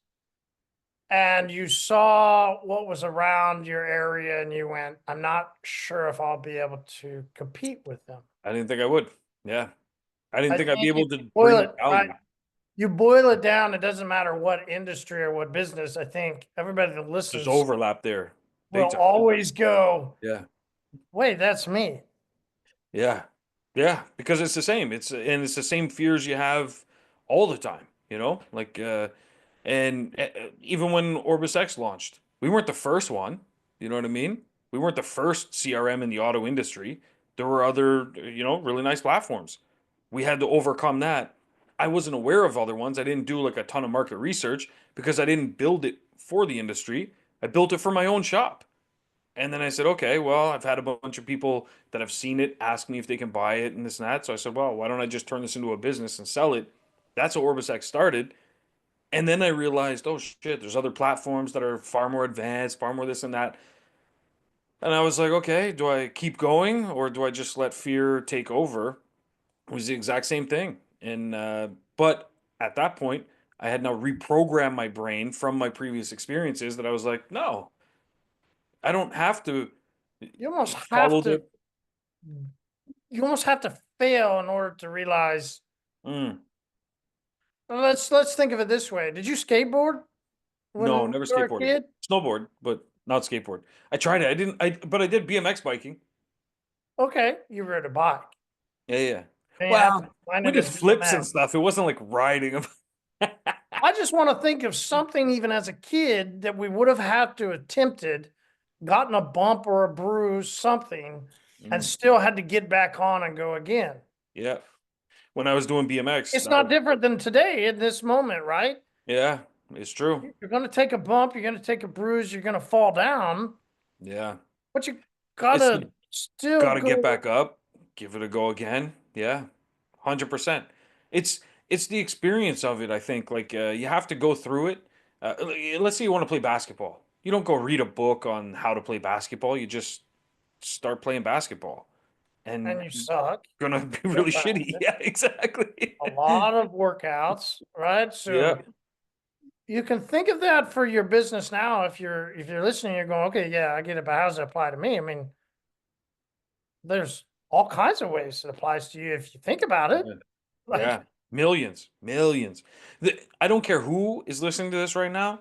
and you saw what was around your area and you went, I'm not sure if I'll be able to compete with them. I didn't think I would. Yeah. I didn't I think I'd be think if able you to boil bring it right, value. you boil it down, it doesn't matter what industry or what business. I think everybody that There's listens overlap there. will Big time. always go, Yeah. wait, that's me. Yeah. Yeah. Because it's the same. It's the same fears you have all the time, you know? Even when Orbis X launched, we weren't the first one. You know what I mean? We weren't the first CRM in the auto industry. There were other, really nice platforms. We had to overcome that. I wasn't aware of other ones. I didn't do like a ton of market research because I didn't build it for the industry. I built it for my own shop. And then I said, okay, well, I've had a bunch of people that have seen it ask me if they can buy it and this and that. So I said, well, why don't I just turn this into a business and sell it? That's how Orbis X started. And then I realized, oh shit, there's other platforms that are far more advanced, far more this and that. And I was like, okay, do I keep going or do I just let fear take over? It was the exact same thing. But at that point, I had now reprogrammed my brain from my previous experiences that I was like, no, I don't have to You almost have follow to the. you almost have to fail in order to realize. Mm, Let's think of it this way. Did you skateboard when no, you never were a skateboarded. kid? Snowboard, but not skateboard. I tried it. I didn't. But I did BMX biking. Okay, you rode a bike. Yeah, yeah. And you have to Well, find we it did as flips and BMX. stuff. It wasn't like riding. I just want to think of something even as a kid that we would have had to attempted, gotten a bump or a bruise, something, and Mm, still had to get back on and go again. yeah. When I was doing BMX, It's not different than today in this moment, right? yeah, it's true. You're going to take a bump, you're going to take a bruise, you're going to fall down, Yeah. but you It's gotta the still got to get go. back up, give it a go again. Yeah, 100%. It's the experience of it. I think like you have to go through it. Let's say you want to play basketball. You don't go read a book on how to play basketball. You just start playing basketball, and And you you're suck. gonna be Go really shitty. practice. Yeah, exactly. A lot of workouts, right? Yeah, So you can think of that for your business now. If you're listening, you're going, okay, yeah, I get it, but how does it apply to me? I mean, there's all kinds of ways it applies to you if you think about it. yeah, Like, yeah. Millions, millions. I don't care who is listening to this right now.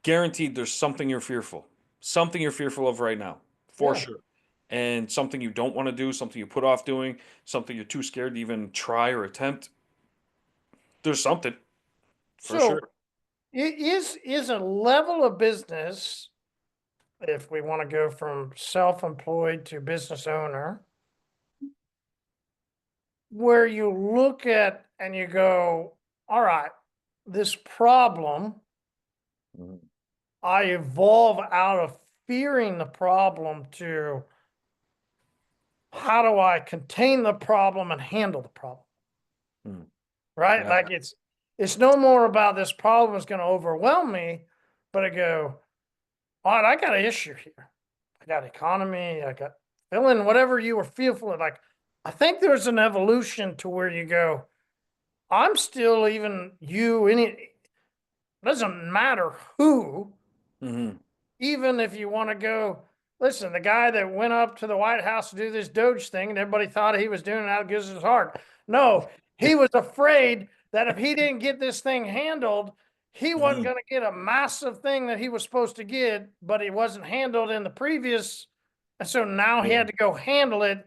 Guaranteed there's something you're fearful of right now, for yeah. sure. And something you don't want to do, something you put off doing, something you're too scared to even try or attempt. There's something for So sure. is a level of business, if we want to go from self-employed to business owner, where you look at and you go, all right, this problem, Mhm. I evolve out of fearing the problem to how do I contain the problem and handle the problem? Mm. Right? Yeah. Like it's no more about this problem is going to overwhelm me, but I go, all right, I got an issue here. I got economy. I got fill in whatever you were fearful of. Like, I think there's an evolution to where you go, I'm still even you, any, doesn't matter who, Hmm. even if you want to go, listen, the guy that went up to the White House to do this Doge thing and everybody thought he was doing it out of his heart. No, he was afraid that if he didn't get this thing handled, he wasn't Hmm. going to get a massive thing that he was supposed to get, but it wasn't handled in the previous. And so now he Yeah. had to go handle it.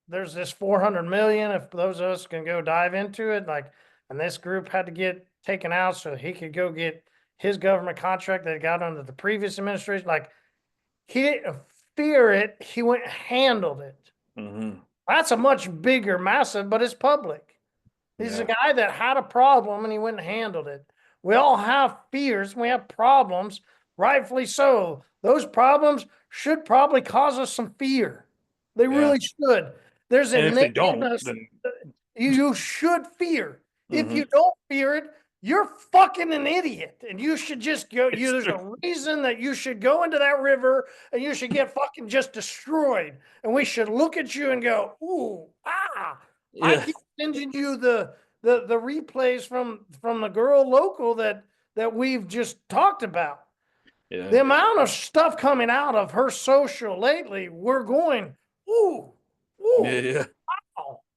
There's this 400 million. If those of us can go dive into it, like, and this group had to get taken out so he could go get his government contract that he got under the previous administration. Like, he didn't fear it. He went and handled it. Hmm. That's a much bigger, massive, but it's public. He's a Yeah. guy that had a problem and he went and handled it. We all have fears. We have problems, rightfully so. Those problems should probably cause us some fear. They Yeah. really should. There's And if they innate in don't, us. then You should fear. If hmm you don't fear it, you're fucking an idiot. And you should just go. it's There's true. a reason that you should go into that river and you should get fucking just destroyed. And we should look at you and go, ooh, ah. I Yeah. keep sending you the replays from the girl local that we've just talked about. The Yeah. amount of stuff coming out of her social lately, we're going, ooh, Yeah. ooh, Yeah.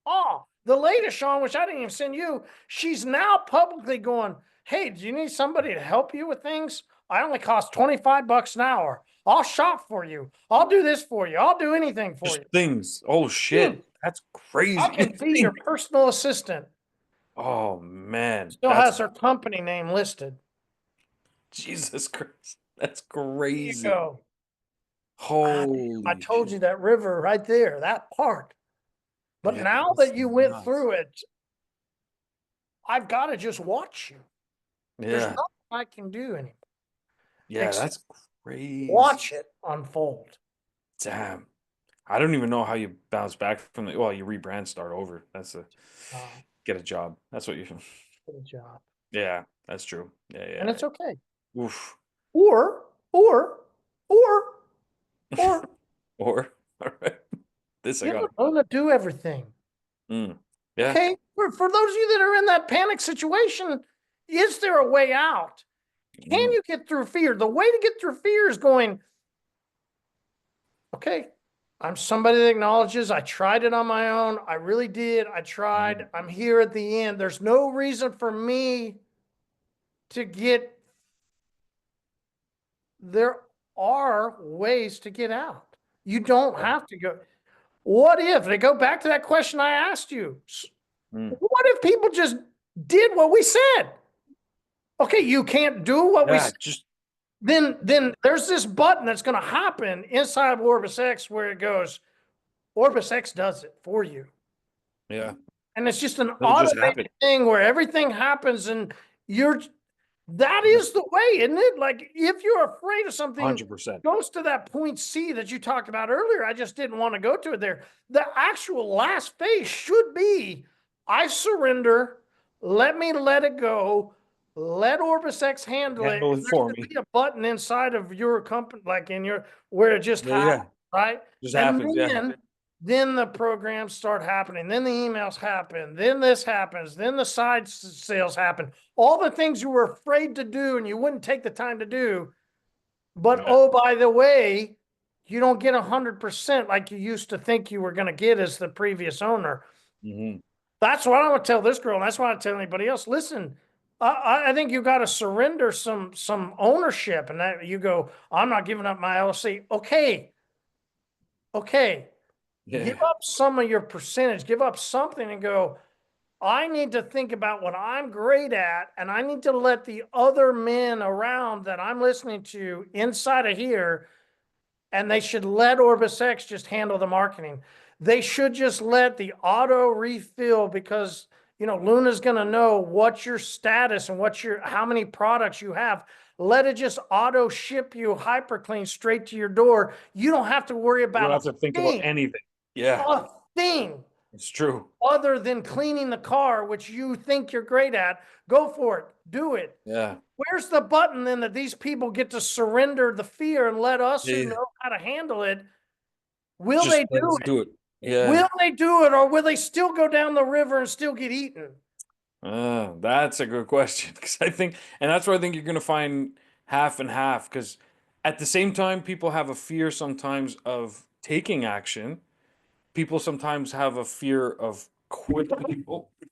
oh. The latest, Sean, which I didn't even send you, she's now publicly going, hey, do you need somebody to help you with things? I only cost $25 an hour. I'll shop for you. I'll do this for you. I'll do anything for Just you. things. Oh Hmm. shit. That's I crazy. can be your Things. personal assistant. Oh man. Still That's has her company name listed. Jesus Christ. That's There you crazy. go. Ah, I Holy told shit. you that river right there, that part. But Yeah, now that's that you went nuts. through it, I've got to just watch you. There's Yeah. nothing I can do anymore Yeah, except that's crazy. watch it unfold. Damn. I don't even know how you bounce back from the, well, you rebrand, start over. That's a Uh, get a job. That's what you Good job. Yeah, that's true. Yeah, And yeah. it's okay. Oof. Or, or, or, or Or all right. This I you got. don't own to do everything. Mm. Yeah. Okay. For those of you that are in that panic situation, is there a way out? Can Mm. you get through fear? The way to get through fear is going, okay, I'm somebody that acknowledges I tried it on my own. I really did. I tried. Mhm. I'm here at the end. There's no reason for me to get, there are ways to get out. You don't Yeah. have to go. What if they go back to that question I asked you? Mm. What if people just did what we said? Okay, you can't do what we Yeah, said. just Then there's this button that's going to happen inside of Orbis X where it goes, Orbis X does it for you. yeah. And it's just an It'll just happen. automated thing where everything happens and you're, that Yeah. is the way, isn't it? Like if you're afraid of something, 100%. goes to that point C that you talked about earlier. I just didn't want to go to it there. The actual last phase should be, I surrender, let me let it go, let Orbis X handle it. Handle And it there for should me. be a button inside of your company, like in your, where it just Yeah, happens, yeah. right? Just And happens. Yeah. then the programs start happening. Then the emails happen. Then this happens. Then the side sales happen. All the things you were afraid to do and you wouldn't take the time to do. But Yeah. oh, by the way, you don't get 100% like you used to think you were going to get as the previous owner. Hmm. That's what I would tell this girl. And that's what I tell anybody else. Listen, I think you got to surrender some ownership, and that you go, I'm not giving up my LLC. Okay, give Yeah. up some of your percentage, give up something and go, I need to think about what I'm great at, and I need to let the other men around that I'm listening to inside of here, and they should let Orbis X just handle the marketing. They should just let the auto refill because Luna's going to know what's your status and how many products you have. Let it just auto ship you hyper clean straight to your door. You don't have to worry You about don't a have to think about thing. anything. Yeah, a thing it's true. other than cleaning the car, which you think you're great at. Go for it. Do it. Yeah. Where's the button then that these people get to surrender the fear and let us who Yeah. know how to handle it? Will Just they let do us it? do it. Yeah. Will they do it or will they still go down the river and still get eaten? That's a good question because I think, and that's where I think you're going to find half and half because at the same time, people have a fear sometimes of taking action. People sometimes have a fear of quitting,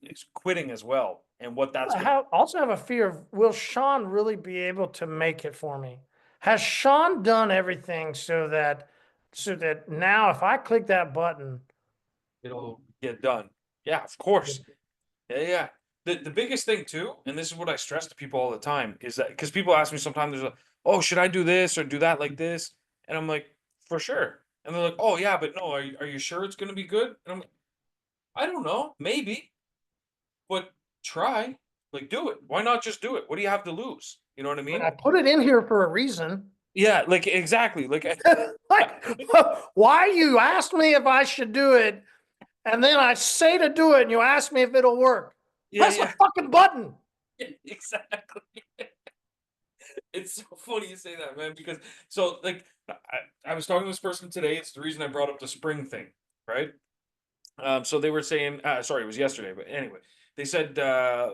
it's quitting as well, and what that's going to. I also have a fear of will Sean really be able to make it for me? Has Sean done everything so that now if I click that button, It'll get done. Yeah, of course. Yeah, yeah. The biggest thing too, and this is what I stress to people all the time, is that because people ask me sometimes, there's a, oh, should I do this or do that like this? And I'm like, for sure. And they're like, oh yeah, but no, are you sure it's gonna be good? And I'm like, I don't know, maybe, but try. Like, do it. Why not just do it? What do you have to lose? You know what I and mean? I put it in here for a reason. Yeah, like exactly. Like, Like, why you asked me if I should do it, and then I say to do it, and you ask me if it'll work. yeah, Press the yeah, fucking button. yeah, exactly. It's so funny you say that, man, because so like I was talking to this person today. It's the reason I brought up the spring thing, right? So they were saying, sorry, it was yesterday, but anyway, they said, I,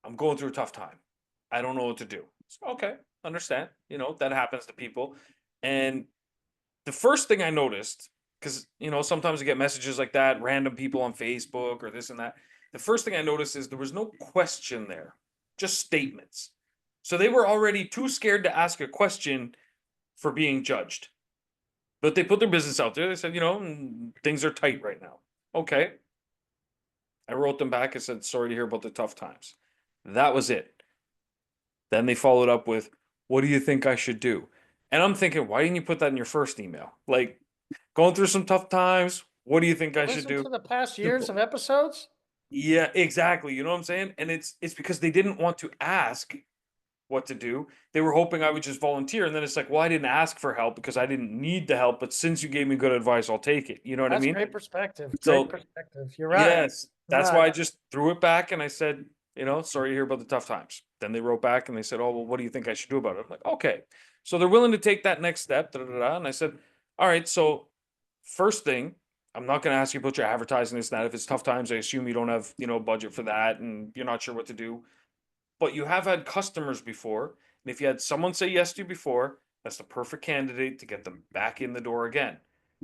I'm going through a tough time. I don't know what to do. So, okay, understand. You know, that happens to people. And the first thing I noticed, because, you know, sometimes I get messages like that, random people on Facebook or this and that. The first thing I noticed is there was no question there, just statements. So they were already too scared to ask a question for being judged. But they put their business out there. They said, you know, things are tight right now. Okay. I wrote them back. I said, sorry to hear about the tough times. That was it. Then they followed up with, what do you think I should do? And I'm thinking, why didn't you put that in your first email? Like, going through some tough times. What do you think I should Listen do? to the past years Simple. of episodes. Yeah, exactly. You know what I'm saying? And it's because they didn't want to ask what to do. They were hoping I would just volunteer. And then it's like, well, I didn't ask for help because I didn't need the help. But since you gave me good advice, I'll take it. You know what I That's mean? great perspective. Great So perspective. You're right. yes, You're that's why right. I just threw it back and I said, you know, sorry to hear about the tough times. Then they wrote back and they said, oh, well, what do you think I should do about it? I'm like, okay. So they're willing to take that next step. Da, da, da, da. And I said, all right, so first thing, I'm not going to ask you about your advertising this and that. If it's tough times, I assume you don't have, you know, budget for that and you're not sure what to do. But you have had customers before. And if you had someone say yes to you before, that's the perfect candidate to get them back in the door again.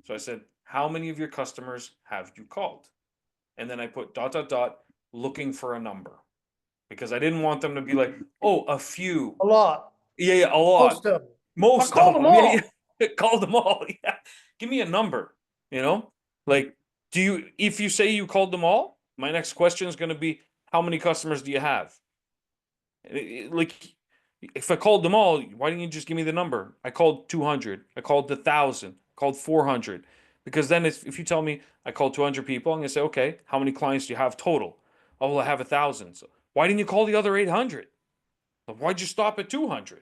So I said, how many of your customers have you called? And then I put dot dot dot looking for a number because I didn't want them to be like, oh, a few. A lot. Yeah, yeah, a lot. Most of them. I Most called of them them. Yeah, all. yeah. Call them all. Yeah. Give me a number, you know? Like, do you, if you say you called them all, my next question is going to be, how many customers do you have? Like, if I called them all, why didn't you just give me the number? I called 200. I called 1,000. I called 400. Because then if you tell me I called 200 people, I'm going to say, okay, how many clients do you have total? Oh, well, I have 1,000. So why didn't you call the other 800? Why'd you stop at 200?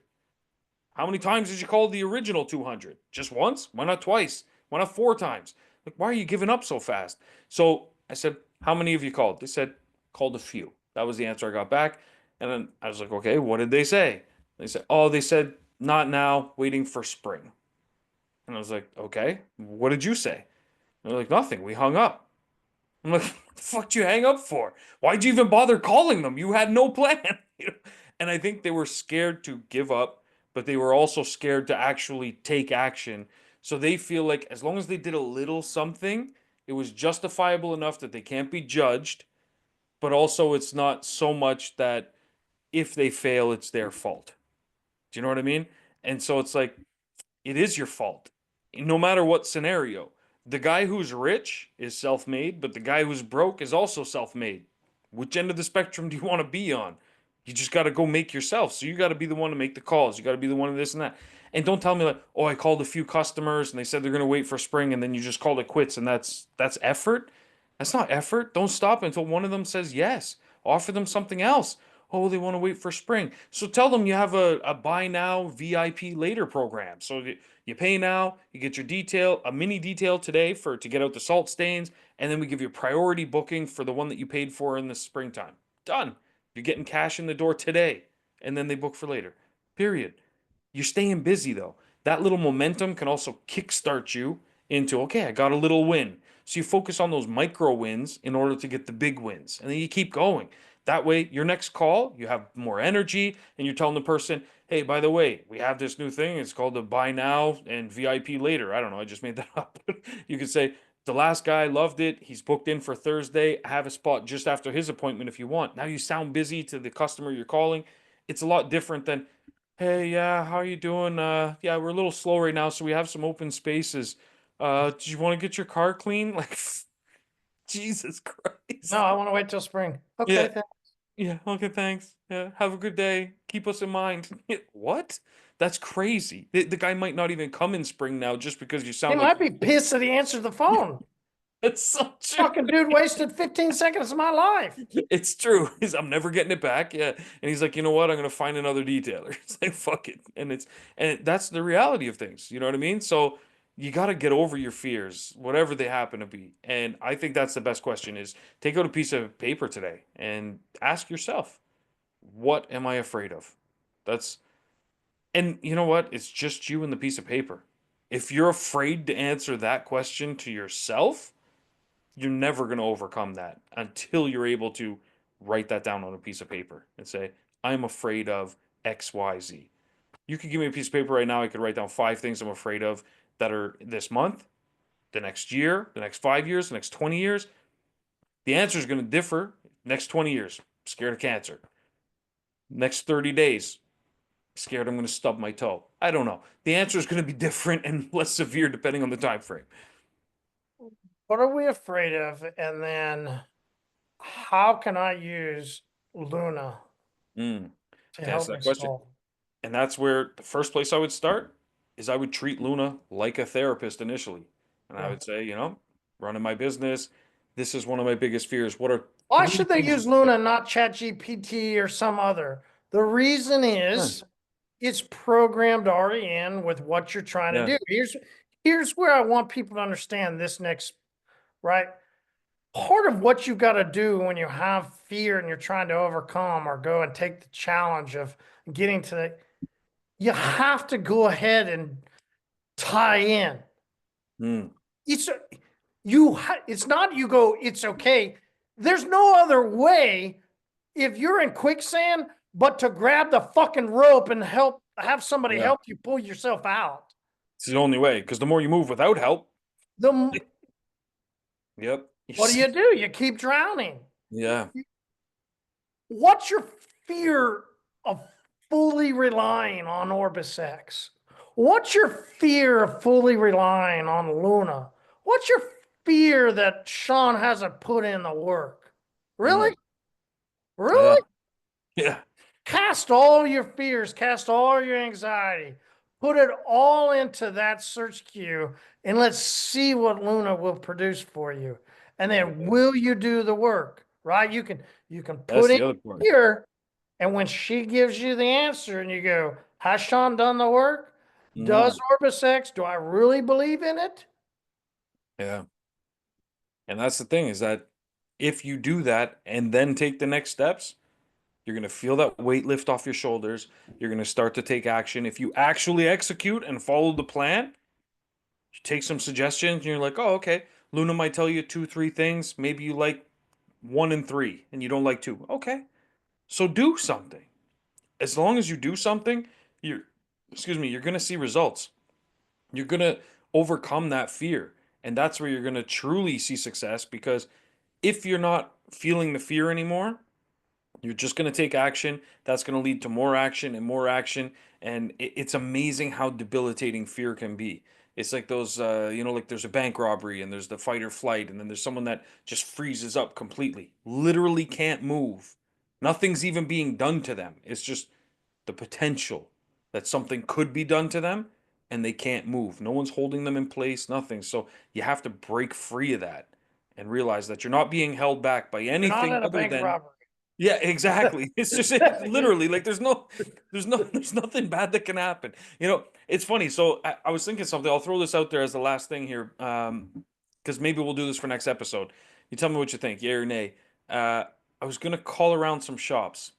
How many times did you call the original 200? Just once? Why not twice? Why not four times? Like, why are you giving up so fast? So I said, how many of you called? They said, called a few. That was the answer I got back. And then I was like, okay, what did they say? They said, oh, they said, not now, waiting for spring. And I was like, okay, what did you say? And they're like, nothing. We hung up. I'm like, what the fuck did you hang up for? Why'd you even bother calling them? You had no plan. You know? And I think they were scared to give up, but they were also scared to actually take action. So they feel like as long as they did a little something, it was justifiable enough that they can't be judged, but also it's not so much that if they fail, it's their fault. Do you know what I mean? And so it's like, it is your fault. No matter what scenario. The guy who's rich is self made, but the guy who's broke is also self made. Which end of the spectrum do you want to be on? You just got to go make yourself. So you got to be the one to make the calls. You got to be the one of this and that. And don't tell me like, oh, I called a few customers and they said they're going to wait for spring and then you just called it quits and that's effort. That's not effort. Don't stop until one of them says yes. Offer them something else. Oh, they want to wait for spring. So tell them you have a buy now, VIP later program. So you pay now, you get your detail, a mini detail today for to get out the salt stains, and then we give you priority booking for the one that you paid for in the springtime. Done. You're getting cash in the door today, and then they book for later. Period. You're staying busy though. That little momentum can also kickstart you into, okay, I got a little win. So you focus on those micro wins in order to get the big wins. And then you keep going. That way, your next call, you have more energy and you're telling the person, hey, by the way, we have this new thing. It's called the buy now and VIP later. I don't know. I just made that up. You could say, the last guy loved it. He's booked in for Thursday. I have a spot just after his appointment if you want. Now you sound busy to the customer you're calling. It's a lot different than, hey, yeah, how are you doing? Yeah, we're a little slow right now, so we have some open spaces. Do you want to get your car clean? Like, Jesus No, Christ. I want to wait till spring. Okay, Yeah, yeah, okay, thanks. Yeah, have a good day. Keep us in mind. What? That's crazy. The guy might not even come in spring now just because you he sound like might be pissed that he answered the phone. it's so true. Fucking dude wasted 15 seconds of my life. It's true. I'm never getting it back. Yeah. And he's like, you know what? I'm gonna find another detailer. It's like, fuck it. That's the reality of things. You know what I mean? So you gotta get over your fears, whatever they happen to be. And I think that's the best question is take out a piece of paper today and ask yourself, what am I afraid of? That's and you know what? It's just you and the piece of paper. If you're afraid to answer that question to yourself, you're never going to overcome that until you're able to write that down on a piece of paper and say, I'm afraid of XYZ. You could give me a piece of paper right now. I could write down 5 things I'm afraid of that are this month, the next year, the next 5 years, the next 20 years. The answer is going to differ. Next 20 years, scared of cancer. Next 30 days, scared I'm going to stub my toe. I don't know. The answer is going to be different and less severe depending on the time frame. What are we afraid of? And then how can I use Luna Mm, to to answer help that me question. solve? And that's where the first place I would start is I would treat Luna like a therapist initially. And I Yeah. would say, running my business, this is one of my biggest fears. What are Why three should they things you use can Luna, not ChatGPT or some other? The reason do? is it's programmed already in with what you're trying to Yeah. do. Here's where I want people to understand this next, right? Part of what you got to do when you have fear and you're trying to overcome or go and take the challenge of getting to the, you have to go ahead and tie in. Mm, It's it's not you go, it's okay. There's no other way if you're in quicksand but to grab the fucking rope and have somebody yeah. help you pull yourself out. It's the only way because the more you move without help, The yep. You what do? see. You keep drowning. Yeah. What's your fear of fully relying on Orbisex? What's your fear of fully relying on Luna? What's your fear that Sean hasn't put in the work? Really? Mm, yeah. Really? Yeah. Cast all your fears, cast all your anxiety, put it all into that search queue, and let's see what Luna will produce for you. And then Yeah. will you do the work? Right? You can That's put in the other part. here, and when she gives you the answer, and you go, "Has Sean done the work? Does Mm, Orbisex? Do I really believe in it?" yeah. And that's the thing is that if you do that and then take the next steps, you're going to feel that weight lift off your shoulders. You're going to start to take action. If you actually execute and follow the plan, you take some suggestions and you're like, oh, okay, Luna might tell you 2, 3 things. Maybe you like 1 and 3 and you don't like 2. Okay. So do something. As long as you do something, you're, excuse me, you're going to see results. You're going to overcome that fear. And that's where you're going to truly see success because if you're not feeling the fear anymore, you're just going to take action. That's going to lead to more action and more action. And it's amazing how debilitating fear can be. It's like those, like there's a bank robbery and there's the fight or flight, and then there's someone that just freezes up completely, literally can't move. Nothing's even being done to them. It's just the potential that something could be done to them and they can't move. No one's holding them in place, nothing. So you have to break free of that and realize that you're not being held back by You're not anything in a other bank than robbery. Yeah, exactly. It's just literally like there's nothing bad that can happen. It's funny. So I was thinking something. I'll throw this out there as the last thing here, because maybe we'll do this for next episode. You tell me what you think, yay or nay. I was gonna call around some shops,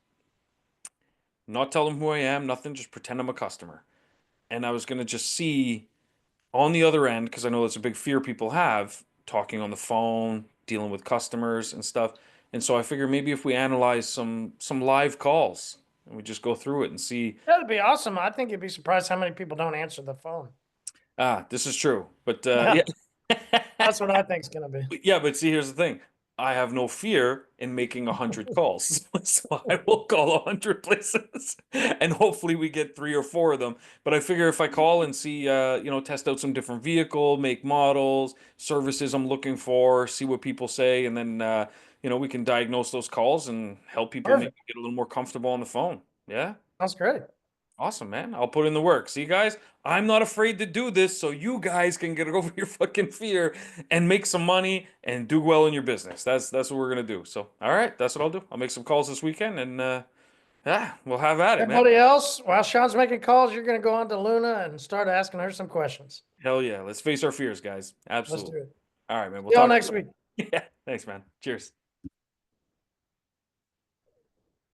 not tell them who I am, nothing, just pretend I'm a customer, and I was gonna just see on the other end, because I know that's a big fear people have, talking on the phone, dealing with customers and stuff. And so I figure maybe if we analyze some live calls and we just go through it and see, That'd be awesome. I think you'd be surprised how many people don't answer the phone. this is true. But Yeah, yeah. that's what I think is going to be. Yeah, but see, here's the thing. I have no fear in making 100 calls. So I will call 100 places and hopefully we get 3 or 4 of them. But I figure if I call and see, test out some different vehicle, make models, services I'm looking for, see what people say, and then, we can diagnose those calls and help people maybe Perfect. get a little more comfortable on the phone. Yeah. That's great. Awesome, man. I'll put in the work. See, guys, I'm not afraid to do this so you guys can get over your fucking fear and make some money and do well in your business. That's what we're gonna do. So, all right, that's what I'll do. I'll make some calls this weekend and yeah, we'll have at it, man. Everybody else, while Sean's making calls, you're going to go on to Luna and start asking her some questions. Hell yeah. Let's face our fears, guys. Let's do Absolutely. it. All right, man. We'll See y'all talk. next week. Yeah. Thanks, man. Cheers.